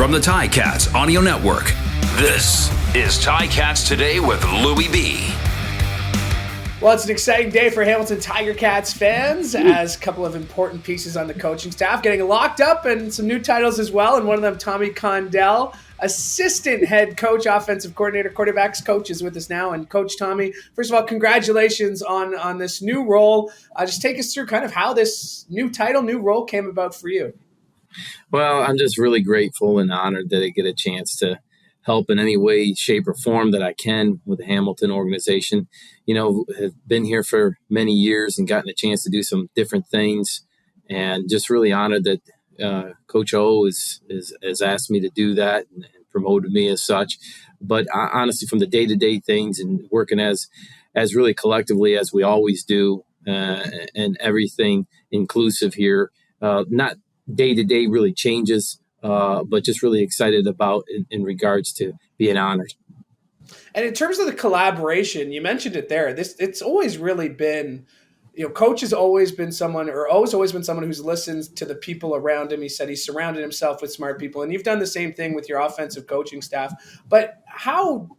From the Ticats Audio Network, this is Ticats Today with Louie B. Well, it's an exciting day for Hamilton Tiger Cats fans as a couple of important pieces on the coaching staff getting locked up and some new titles as well. And one of them, Tommy Condell, assistant head coach, offensive coordinator, quarterbacks coach, is with us now. And Coach Tommy, first of all, congratulations on this new role. Just take us through kind of how this new title, new role came about for you. Well, I'm just really grateful and honored that I get a chance to help in any way, shape, or form that I can with the Hamilton organization. You know, have been here for many years and gotten a chance to do some different things, and just really honored that Coach O has asked me to do that and promoted me as such. But honestly, from the day-to-day things and working as really collectively as we always do, and everything inclusive here, not day-to-day really changes, but just really excited about in regards to being honored. And in terms of the collaboration, you mentioned it there. It's always really been, Coach has always been someone, or always been someone who's listened to the people around him. He said he's surrounded himself with smart people, and you've done the same thing with your offensive coaching staff. But how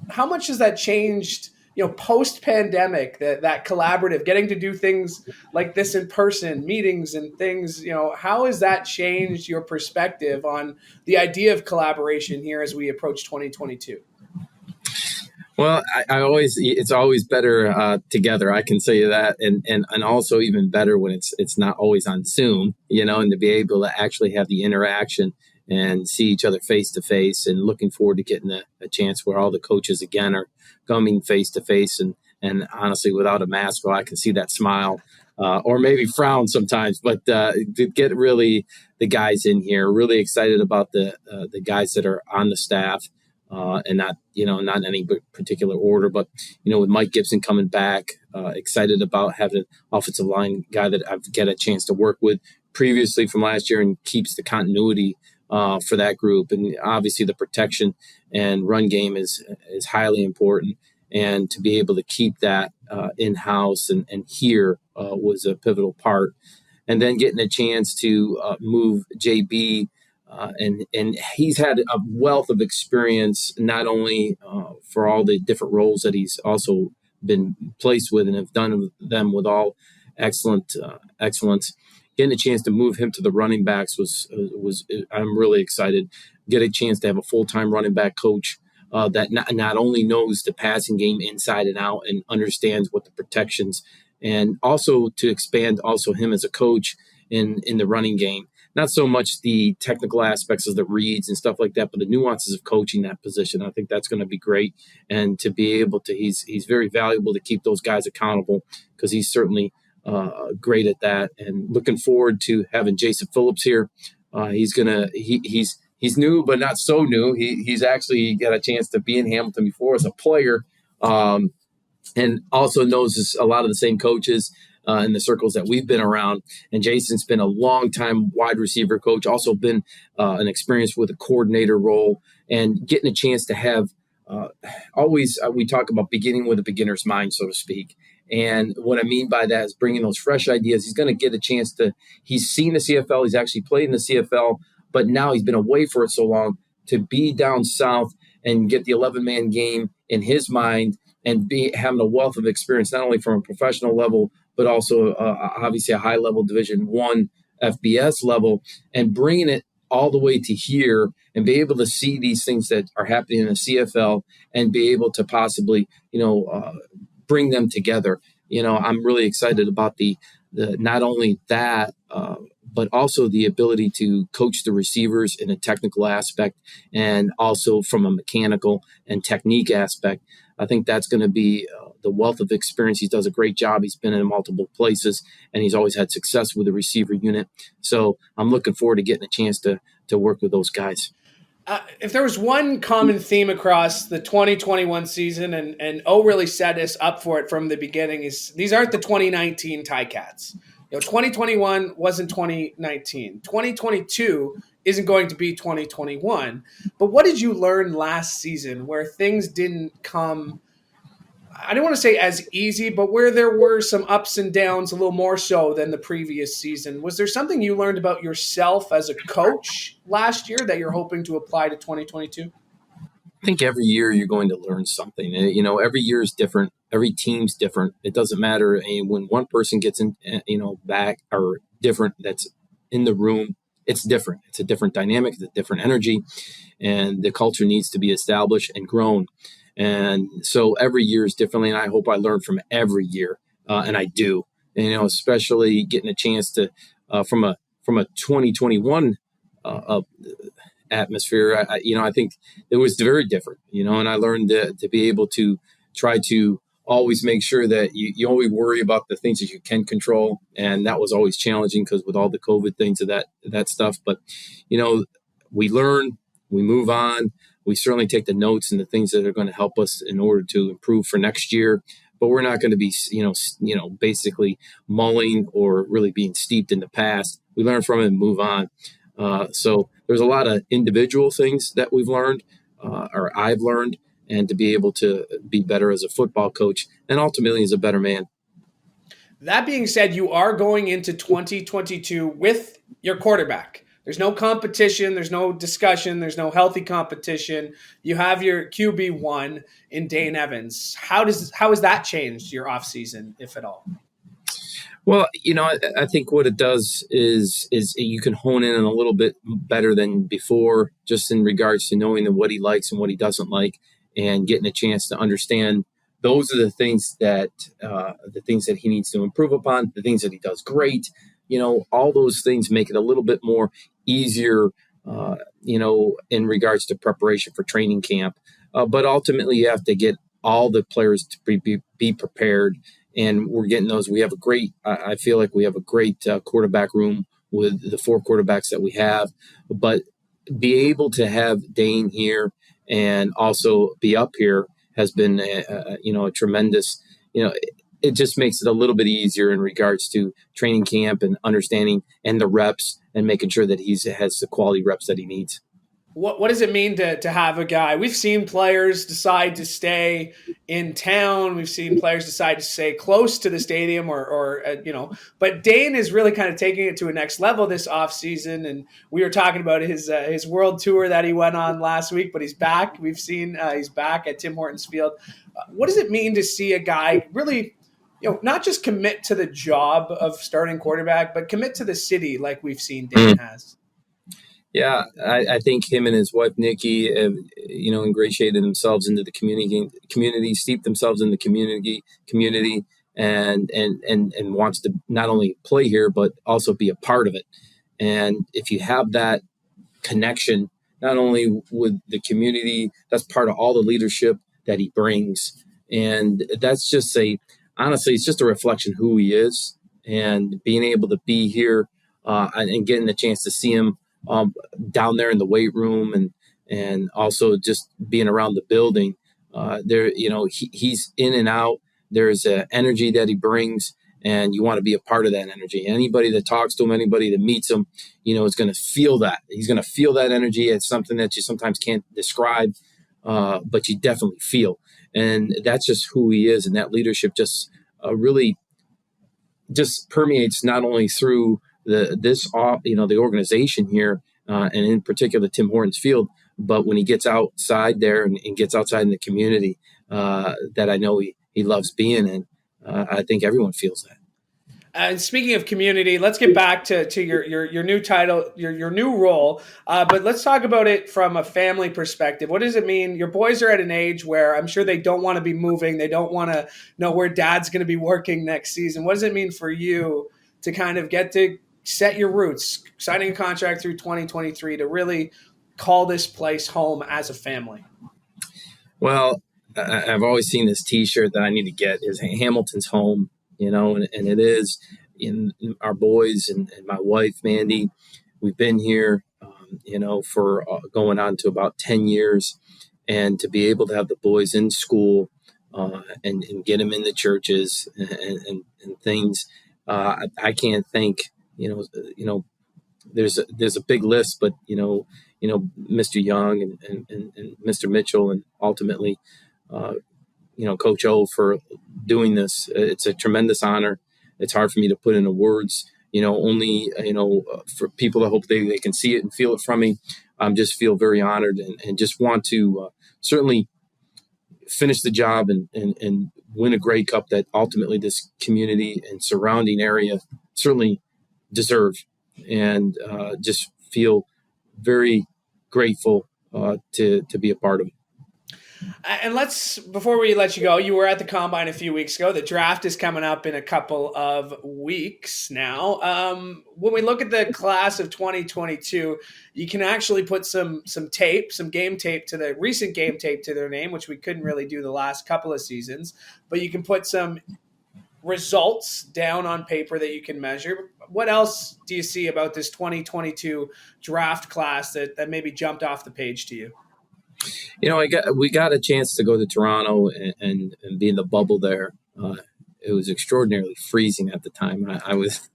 much has that changed? Post-pandemic, that collaborative, getting to do things like this in person, meetings and things, how has that changed your perspective on the idea of collaboration here as we approach 2022? Well, it's always better together. I can say that, and also even better when it's not always on Zoom, and to be able to actually have the interaction and see each other face to face, and looking forward to getting a chance where all the coaches again are coming face to face, and honestly, without a mask, well, I can see that smile or maybe frown sometimes, but to get really the guys in here, really excited about the guys that are on the staff, and not in any particular order, but with Mike Gibson coming back, excited about having an offensive line guy that I've got a chance to work with previously from last year and keeps the continuity for that group. And obviously the protection and run game is highly important. And to be able to keep that in-house and here was a pivotal part. And then getting a chance to move JB, and he's had a wealth of experience, not only for all the different roles that he's also been placed with and have done them with all excellence. Getting a chance to move him to the running backs was I'm really excited. Get a chance to have a full-time running back coach that not only knows the passing game inside and out and understands what the protections, and also to expand also him as a coach in the running game. Not so much the technical aspects of the reads and stuff like that, but the nuances of coaching that position. I think that's going to be great. And to be able to, he's very valuable to keep those guys accountable, because he's certainly great at that. And looking forward to having Jason Phillips here. He's new, but not so new. He's actually got a chance to be in Hamilton before as a player, and also knows a lot of the same coaches in the circles that we've been around. And Jason's been a long-time wide receiver coach, also been an experience with a coordinator role, and getting a chance to have we talk about beginning with a beginner's mind, so to speak. And what I mean by that is bringing those fresh ideas. He's going to get a chance he's seen the CFL, he's actually played in the CFL, but now he's been away for it so long, to be down south and get the 11-man game in his mind and be having a wealth of experience, not only from a professional level, but also obviously a high-level Division I FBS level, and bringing it all the way to here and be able to see these things that are happening in the CFL and be able to possibly, bring them together. I'm really excited about the not only that, but also the ability to coach the receivers in a technical aspect, and also from a mechanical and technique aspect. I think that's going to be the wealth of experience. He does a great job. He's been in multiple places, and he's always had success with the receiver unit. So I'm looking forward to getting a chance to work with those guys. If there was one common theme across the 2021 season, and O really set us up for it from the beginning, is these aren't the 2019 Ticats. 2021 wasn't 2019. 2022 isn't going to be 2021. But what did you learn last season where things didn't come I don't want to say as easy, but where there were some ups and downs a little more so than the previous season. Was there something you learned about yourself as a coach last year that you're hoping to apply to 2022? I think every year you're going to learn something. Every year is different. Every team's different. It doesn't matter. And when one person gets in, back or different, that's in the room, it's different. It's a different dynamic. It's a different energy. And the culture needs to be established and grown. And so every year is differently. And I hope I learn from every year. And I do. And, especially getting a chance to, from a 2021 atmosphere, I think it was very different, and I learned to be able to try to always make sure that you always worry about the things that you can control. And that was always challenging because with all the COVID things of that stuff. But, we learn, we move on. We certainly take the notes and the things that are going to help us in order to improve for next year. But we're not going to be, basically mulling or really being steeped in the past. We learn from it and move on. So there's a lot of individual things that we've learned, or I've learned, and to be able to be better as a football coach and ultimately as a better man. That being said, you are going into 2022 with your quarterback. There's no competition. There's no discussion. There's no healthy competition. You have your QB1 in Dane Evans. How has that changed your offseason, if at all? Well, I think what it does is you can hone in a little bit better than before, just in regards to knowing what he likes and what he doesn't like, and getting a chance to understand those are the things that he needs to improve upon, the things that he does great. All those things make it a little bit more easier, in regards to preparation for training camp. But ultimately, you have to get all the players to be prepared. And we're getting those. We have I feel like we have a great quarterback room with the 4 quarterbacks that we have. But be able to have Dane here and also be up here has been, a tremendous, it just makes it a little bit easier in regards to training camp and understanding and the reps and making sure that he has the quality reps that he needs. What does it mean to have a guy? We've seen players decide to stay in town. We've seen players decide to stay close to the stadium but Dane is really kind of taking it to a next level this offseason. And we were talking about his world tour that he went on last week, but he's back. We've seen he's back at Tim Hortons Field. What does it mean to see a guy really, not just commit to the job of starting quarterback, but commit to the city like we've seen Dane has? Yeah, I think him and his wife, Nikki, have, ingratiated themselves into the community, steeped themselves in the community and wants to not only play here, but also be a part of it. And if you have that connection, not only with the community, that's part of all the leadership that he brings. And that's just honestly, it's just a reflection of who he is, and being able to be here and getting the chance to see him down there in the weight room and also just being around the building. He's in and out. There's an energy that he brings, and you want to be a part of that energy. Anybody that talks to him, anybody that meets him, is going to feel that. He's going to feel that energy. It's something that you sometimes can't describe, but you definitely feel. And that's just who he is. And that leadership just really just permeates not only through the organization here, and in particular Tim Hortons Field, but when he gets outside there and gets outside in the community that I know he loves being in, I think everyone feels that. And speaking of community, let's get back to your new title, your new role. But let's talk about it from a family perspective. What does it mean? Your boys are at an age where I'm sure they don't want to be moving. They don't want to know where dad's going to be working next season. What does it mean for you to kind of get to set your roots, signing a contract through 2023 to really call this place home as a family? Well, I've always seen this T-shirt that I need to get is Hamilton's home, and it is. In our boys and my wife, Mandy, we've been here, for going on to about 10 years. And to be able to have the boys in school and get them in the churches and things, I can't thank, there's a big list, but, Mr. Young and Mr. Mitchell, and ultimately, Coach O for doing this. It's a tremendous honor. It's hard for me to put into words, only, for people that hope they can see it and feel it from me. Just feel very honored and just want to certainly finish the job and win a Grey Cup that ultimately this community and surrounding area certainly deserve, and just feel very grateful to be a part of it. And before we let you go, you were at the Combine a few weeks ago. The draft is coming up in a couple of weeks now. When we look at the class of 2022, you can actually put some tape, some game tape to the recent game tape to their name, which we couldn't really do the last couple of seasons. But you can put some results down on paper that you can measure. What else do you see about this 2022 draft class that maybe jumped off the page to you? We got a chance to go to Toronto and be in the bubble there. It was extraordinarily freezing at the time. I was,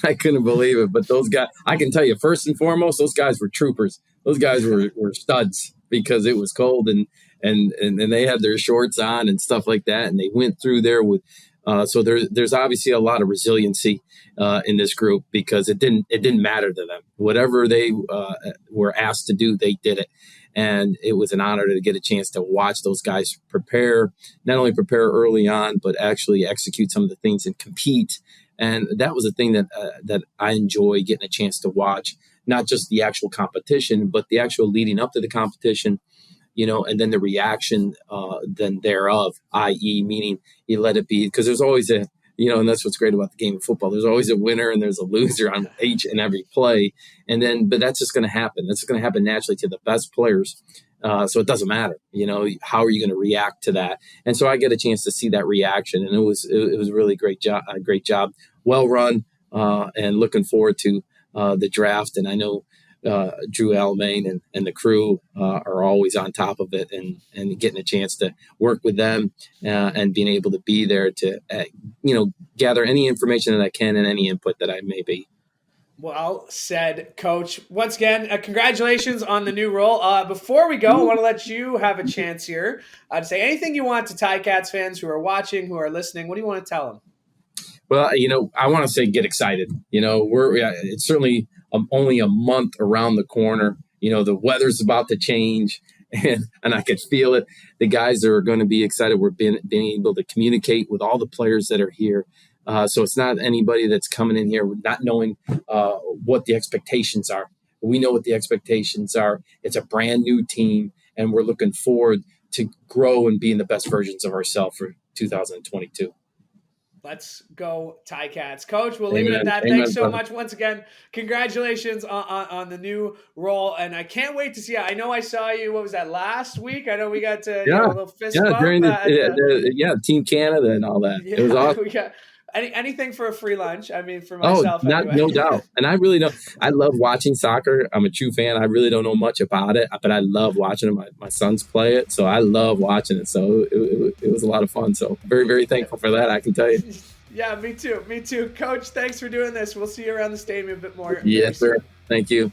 I couldn't believe it. But those guys, I can tell you, first and foremost, those guys were troopers. Those guys were studs because it was cold and they had their shorts on and stuff like that. And they went through there with. So there's obviously a lot of resiliency in this group because it didn't matter to them. Whatever they were asked to do, they did it. And it was an honor to get a chance to watch those guys not only prepare early on, but actually execute some of the things and compete. And that was a thing that I enjoy getting a chance to watch, not just the actual competition, but the actual leading up to the competition, and then the reaction then thereof, i.e. meaning you let it be, because there's always and that's what's great about the game of football. There's always a winner and there's a loser on each and every play. But that's just going to happen. That's going to happen naturally to the best players. So it doesn't matter, how are you going to react to that? And so I get a chance to see that reaction, and it was a really great job, well run, and looking forward to the draft. And I know Drew Almain and the crew are always on top of it, and getting a chance to work with them and being able to be there to, gather any information that I can and any input that I may be. Well said, Coach. Once again, congratulations on the new role. Before we go, I want to let you have a chance here to say anything you want to Ticats fans who are watching, who are listening. What do you want to tell them? Well, I want to say get excited. It's certainly only a month around the corner. The weather's about to change, and I could feel it. The guys are going to be excited. We're being able to communicate with all the players that are here. So it's not anybody that's coming in here not knowing what the expectations are. We know what the expectations are. It's a brand new team, and we're looking forward to grow and being the best versions of ourselves for 2022. Let's go Ticats. Coach, we'll leave it at that. Thanks so much. Once again, congratulations on the new role. And I can't wait to see it. I know I saw you, what was that, last week? I know we got to a little fist bump. During Team Canada and all that. Yeah, it was awesome. Anything for a free lunch. I mean, for myself. No doubt. And I really don't. I love watching soccer. I'm a true fan. I really don't know much about it, but I love watching it. My sons play it, so I love watching it. So it was a lot of fun. So very, very thankful for that, I can tell you. Yeah, me too. Coach, thanks for doing this. We'll see you around the stadium a bit more. Yes, sir. Thank you.